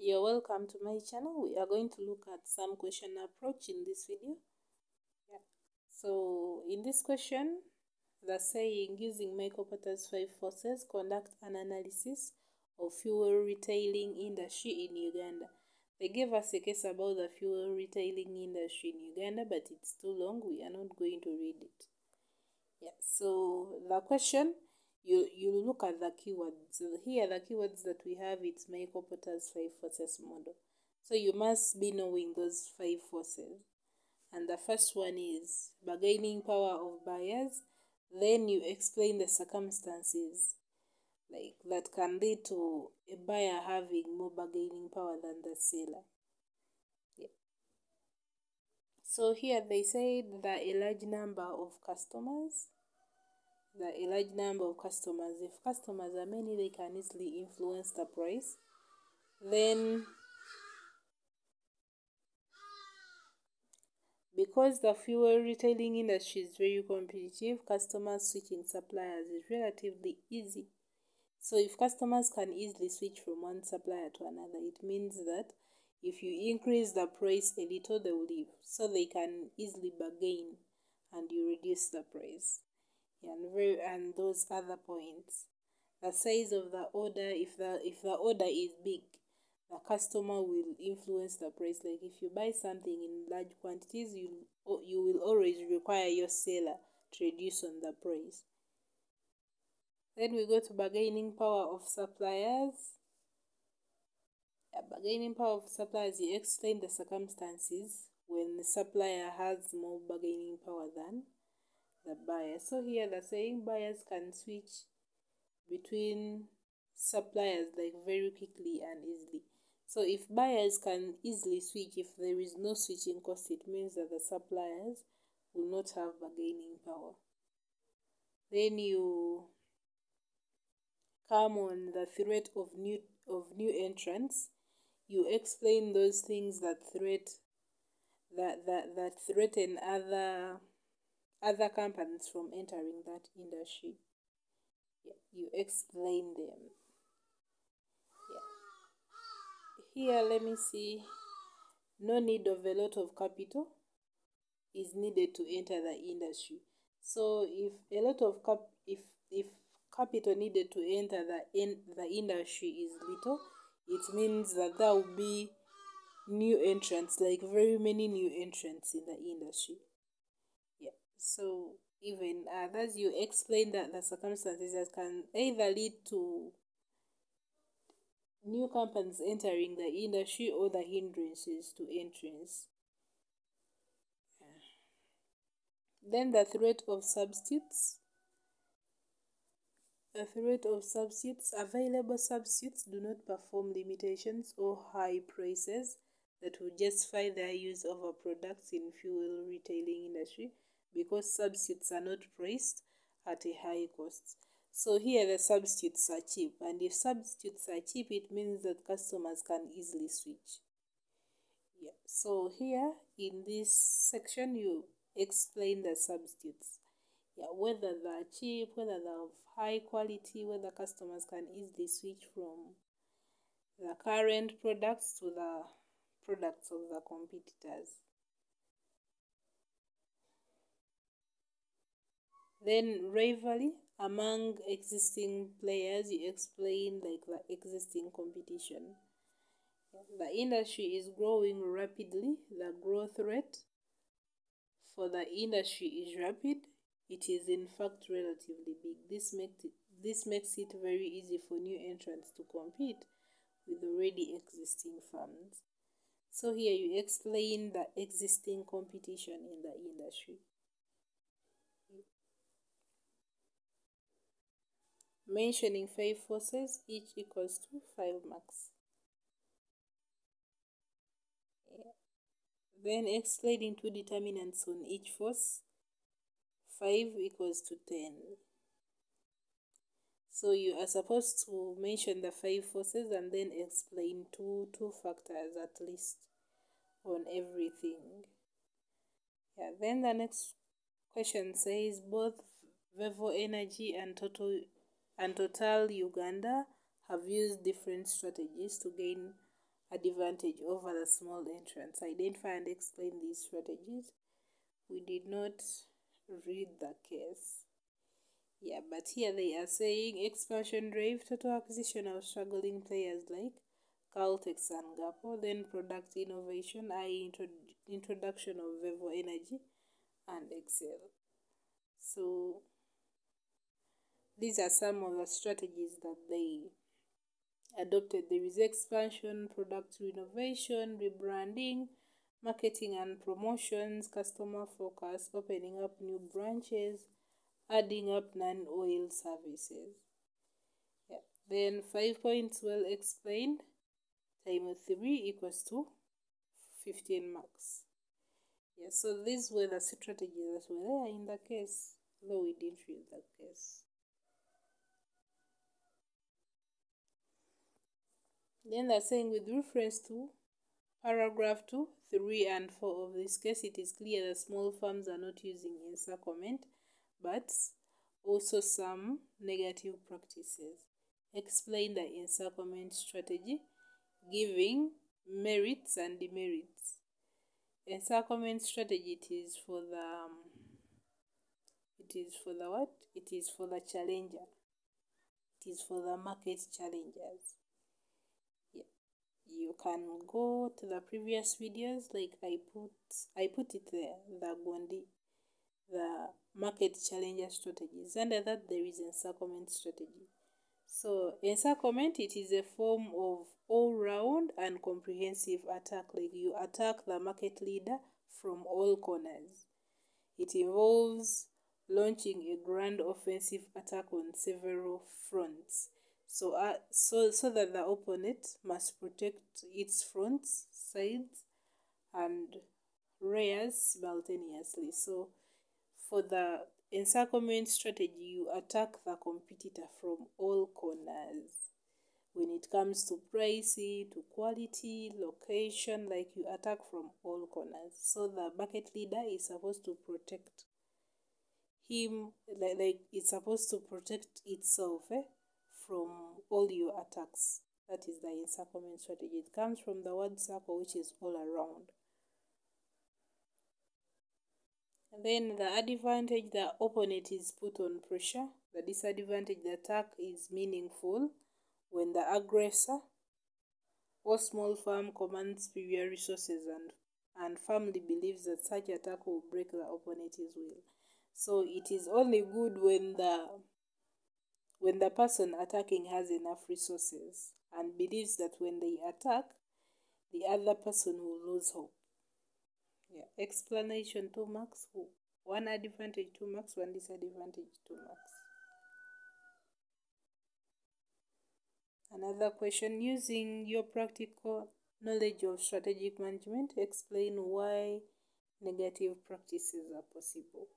You're welcome to my channel. We are going to look at some question approach in this video. Yeah. So in this question, the saying using Michael Porter's 5 forces, conduct an analysis of fuel retailing industry in Uganda. They gave us a case about the fuel retailing industry in Uganda, but it's too long. We are not going to read it. Yeah. So the question, you look at the keywords. So here the keywords that we have, it's Michael Porter's 5 forces model. So you must be knowing those 5 forces. And the first one is bargaining power of buyers. Then you explain the circumstances like that can lead to a buyer having more bargaining power than the seller. Yeah. So here they said that a large number of customers. If customers are many, they can easily influence the price. Then, because the fuel retailing industry is very competitive, customers switching suppliers is relatively easy. So if customers can easily switch from one supplier to another, it means that if you increase the price a little, they will leave. So they can easily bargain and you reduce the price. And those other points. The size of the order, if the order is big, the customer will influence the price. Like if you buy something in large quantities, you will always require your seller to reduce on the price. Then we go to bargaining power of suppliers. Bargaining power of suppliers, you explain the circumstances when the supplier has more bargaining power than the buyer. So here they're saying buyers can switch between suppliers like very quickly and easily. So if buyers can easily switch, if there is no switching cost, it means that the suppliers will not have bargaining power. Then you come on the threat of new entrants. You explain those things that threaten other companies from entering that industry. Yeah, you explain them. Yeah. Here, let me see. No need of a lot of capital is needed to enter the industry. So if a lot of if capital needed to enter the industry is little, it means that there will be new entrants, like very many new entrants in the industry. Yeah. So even others, you explain that the circumstances that can either lead to new companies entering the industry or the hindrances to entrance. Then the threat of substitutes. The threat of substitutes. Available substitutes do not perform limitations or high prices that would justify their use of our products in fuel retailing industry, because substitutes are not priced at a high cost. So here the substitutes are cheap, and if substitutes are cheap, it means that customers can easily switch. Yeah. So here in this section you explain the substitutes. Yeah, whether they're cheap, whether they're of high quality, whether customers can easily switch from the current products to the products of the competitors. Then rivalry among existing players, you explain like the existing competition. The industry is growing rapidly. The growth rate for the industry is rapid. It is in fact relatively big. This makes it very easy for new entrants to compete with already existing firms. So here you explain the existing competition in the industry. Mentioning 5 forces, each equals to 5 marks. Yeah. Then explaining 2 determinants on each force. 5 equals to 10. So you are supposed to mention the 5 forces and then explain two factors at least on everything. Yeah. Then the next question says both Vivo Energy and Total Uganda have used different strategies to gain advantage over the small entrants. Identify and explain these strategies. We did not read the case. Yeah, but here they are saying expansion drive, total acquisition of struggling players like Caltex and Gapo, then product innovation, i.e. introduction of Vevo Energy and Excel. So these are some of the strategies that they adopted. There is expansion, product renovation, rebranding, marketing and promotions, customer focus, opening up new branches, adding up non-oil services. Yeah. Then 5 points well explained. Time 3 equals to 15 marks. Yeah, so these were the strategies that were there in the case, though we didn't read the case. Then they're saying with reference to paragraph 2, 3 and 4 of this case, it is clear that small firms are not using encirclement, but also some negative practices. Explain the encirclement strategy, giving merits and demerits. Encirclement strategy, it is for the what? It is for the challenger. It is for the market challengers. Yeah. You can go to the previous videos, like I put it there, the Gondi, the market challenger strategies. Under that there is encirclement strategy. So encirclement, it is a form of all-round and comprehensive attack, like you attack the market leader from all corners. It involves launching a grand offensive attack on several fronts, so that the opponent must protect its fronts, sides, and rears simultaneously. So for the encirclement strategy, you attack the competitor from all corners. When it comes to pricing, to quality, location, like you attack from all corners. So the market leader is supposed to protect him, like it's supposed to protect itself from all your attacks. That is the encirclement strategy. It comes from the word circle, which is all around. And then the advantage, the opponent is put on pressure. The disadvantage, the attack is meaningful when the aggressor or small firm commands superior resources and firmly believes that such attack will break the opponent's will. So it is only good when the person attacking has enough resources and believes that when they attack, the other person will lose hope. Yeah. Explanation 2 marks. One advantage 2 marks, one disadvantage 2 marks. Another question, using your practical knowledge of strategic management, explain why negative practices are possible.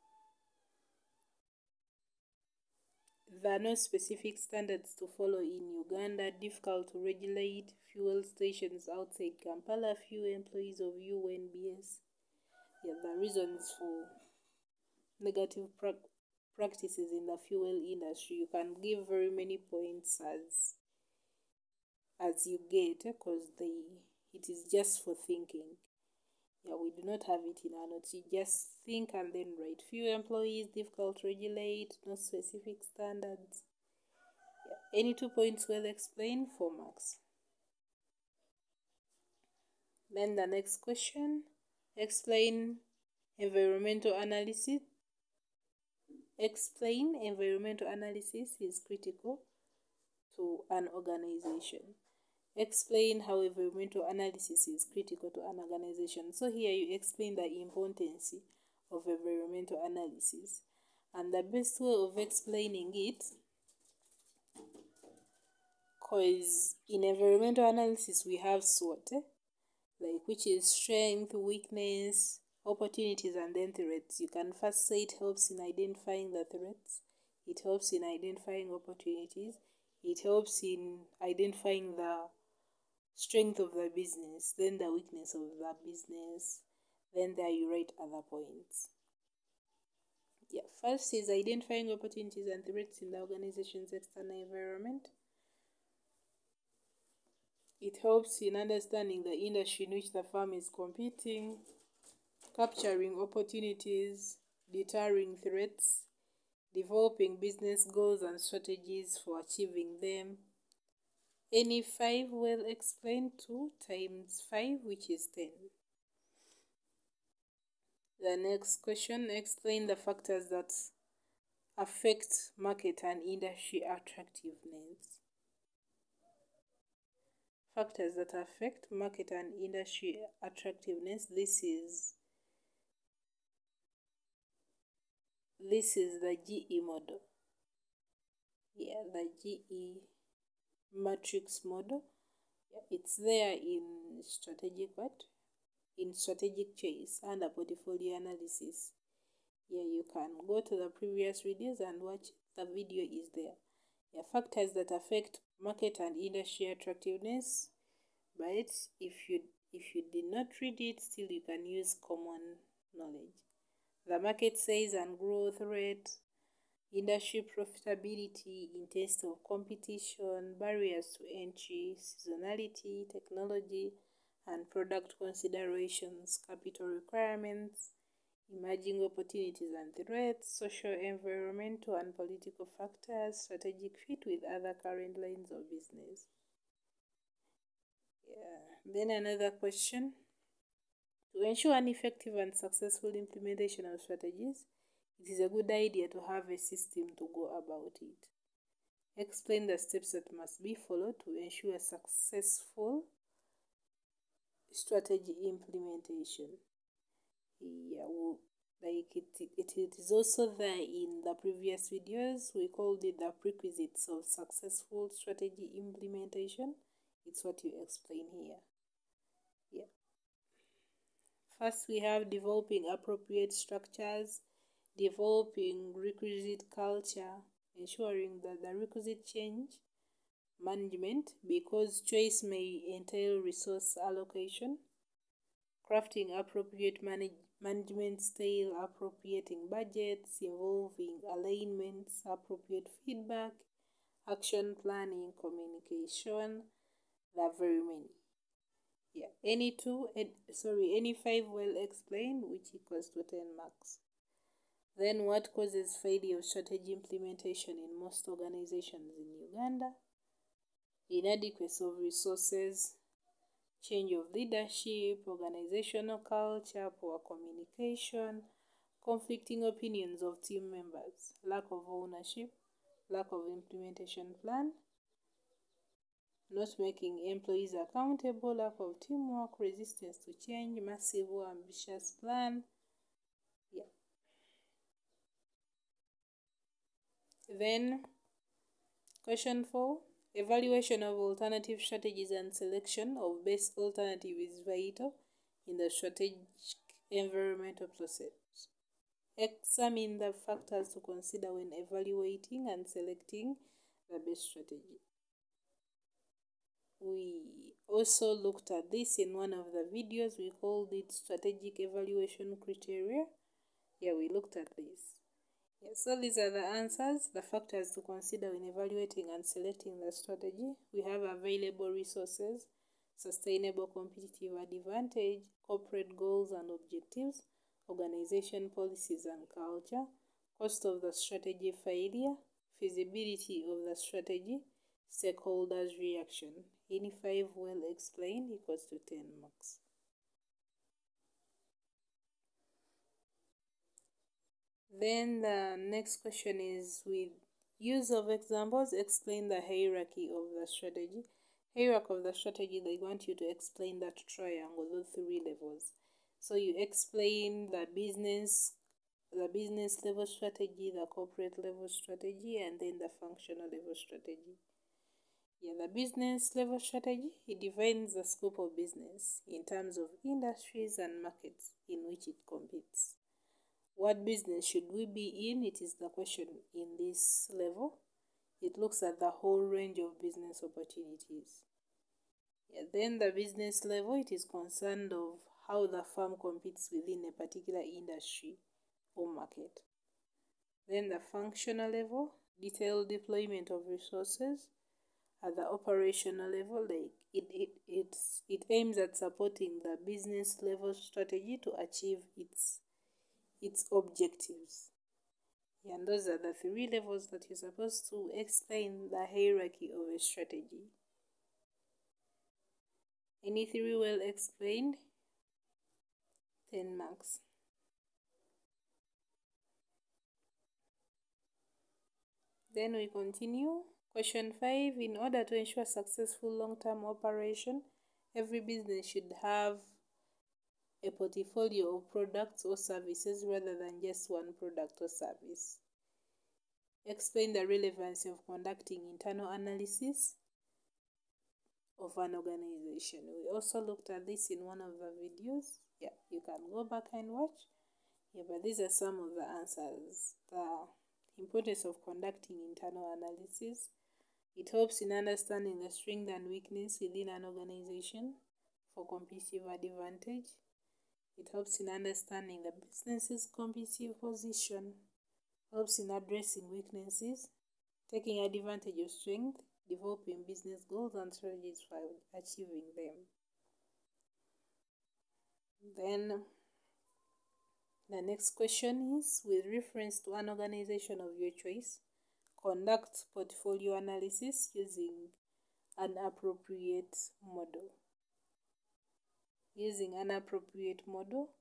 There are no specific standards to follow in Uganda, difficult to regulate, fuel stations outside Kampala, few employees of UNBS. Yeah, the reasons for negative practices in the fuel industry. You can give very many points as you get, because it is just for thinking. Yeah, we do not have it in our notes. You just think and then write. Few employees, difficult to regulate, no specific standards. Yeah. Any 2 points well explained, 4 marks. Then the next question, explain environmental analysis. Explain environmental analysis is critical to an organization. Explain how environmental analysis is critical to an organization. So here you explain the importance of environmental analysis. And the best way of explaining it, because in environmental analysis we have SWOT, like which is strength, weakness, opportunities, and then threats. You can first say it helps in identifying the threats. It helps in identifying opportunities. It helps in identifying the strength of the business, then the weakness of the business, then there you write other points. Yeah, first is identifying opportunities and threats in the organization's external environment. It helps in understanding the industry in which the firm is competing, capturing opportunities, deterring threats, developing business goals and strategies for achieving them. Any 5 well explained, 2 times 5, which is 10. The next question, explain the factors that affect market and industry attractiveness. Factors that affect market and industry attractiveness. This is the GE model. Yeah, the GE matrix model. Yeah, it's there in strategic choice and a portfolio analysis. Yeah, you can go to the previous videos and watch. The video is there. Yeah, factors that affect market and industry attractiveness. But if you did not read it, still you can use common knowledge. The market size and growth rate, industry profitability, intensity of competition, barriers to entry, seasonality, technology and product considerations, capital requirements, emerging opportunities and threats, social, environmental and political factors, strategic fit with other current lines of business. Yeah. Then another question. To ensure an effective and successful implementation of strategies, it is a good idea to have a system to go about it. Explain the steps that must be followed to ensure successful strategy implementation. Yeah, it is also there in the previous videos. We called it the prerequisites of successful strategy implementation. It's what you explain here. Yeah. First, we have developing appropriate structures, developing requisite culture, ensuring that the requisite change management, because choice may entail resource allocation, crafting appropriate management style, appropriating budgets, involving alignments, appropriate feedback, action planning, communication. There are very many. Yeah, any 5 well explained, which equals to 10 marks. Then what causes failure of strategy implementation in most organizations in Uganda? Inadequacy of resources, change of leadership, organizational culture, poor communication, conflicting opinions of team members, lack of ownership, lack of implementation plan, not making employees accountable, lack of teamwork, resistance to change, massive or ambitious plan. Yeah. Then, question 4. Evaluation of alternative strategies and selection of best alternative is vital in the strategic environmental process. Examine the factors to consider when evaluating and selecting the best strategy. We also looked at this in one of the videos. We called it strategic evaluation criteria. Yeah, we looked at this. Yeah, so these are the answers, the factors to consider when evaluating and selecting the strategy. We have available resources, sustainable competitive advantage, corporate goals and objectives, organization policies and culture, cost of the strategy failure, feasibility of the strategy, stakeholders' reaction. Any 5 well explained equals to 10 marks. Then the next question is, with use of examples, explain the hierarchy of the strategy. Hierarchy of the strategy, they want you to explain that triangle, those 3 levels. So you explain the business level strategy, the corporate level strategy, and then the functional level strategy. Yeah, the business level strategy, it defines the scope of business in terms of industries and markets in which it competes. What business should we be in? It is the question in this level. It looks at the whole range of business opportunities. Yeah, then the business level, it is concerned of how the firm competes within a particular industry or market. Then the functional level, detailed deployment of resources. At the operational level, like it aims at supporting the business level strategy to achieve its objectives. Yeah, and those are the 3 levels that you're supposed to explain the hierarchy of a strategy. Any 3 well explained? 10 marks. Then we continue. Question 5. In order to ensure successful long-term operation, every business should have a portfolio of products or services rather than just one product or service. Explain the relevance of conducting internal analysis of an organization. We also looked at this in one of the videos. Yeah, you can go back and watch. Yeah, but these are some of the answers. The importance of conducting internal analysis. It helps in understanding the strength and weakness within an organization for competitive advantage. It helps in understanding the business's competitive position. Helps in addressing weaknesses, taking advantage of strength, developing business goals and strategies for achieving them. Then the next question is, with reference to an organization of your choice, conduct portfolio analysis using an appropriate model. Using an appropriate model,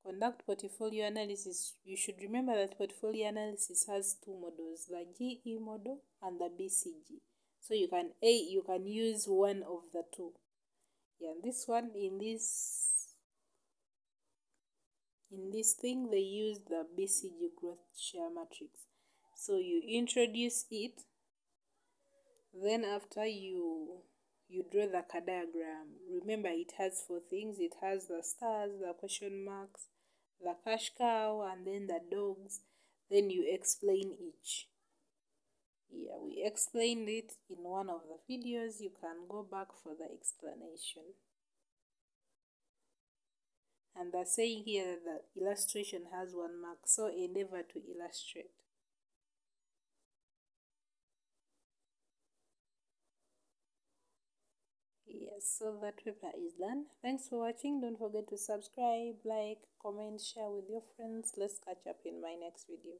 conduct portfolio analysis. You should remember that portfolio analysis has 2 models, the GE model and the BCG. So you can use one of the 2. Yeah, this one, in this thing, they use the BCG growth share matrix. So you introduce it, then after you draw the diagram. Remember, it has 4 things. It has the stars, the question marks, the cash cow, and then the dogs. Then you explain each. Yeah, we explained it in one of the videos. You can go back for the explanation. And they're saying here that the illustration has 1 mark, so endeavor to illustrate. Yes, so that paper is done. Thanks for watching. Don't forget to subscribe, like, comment, share with your friends. Let's catch up in my next video.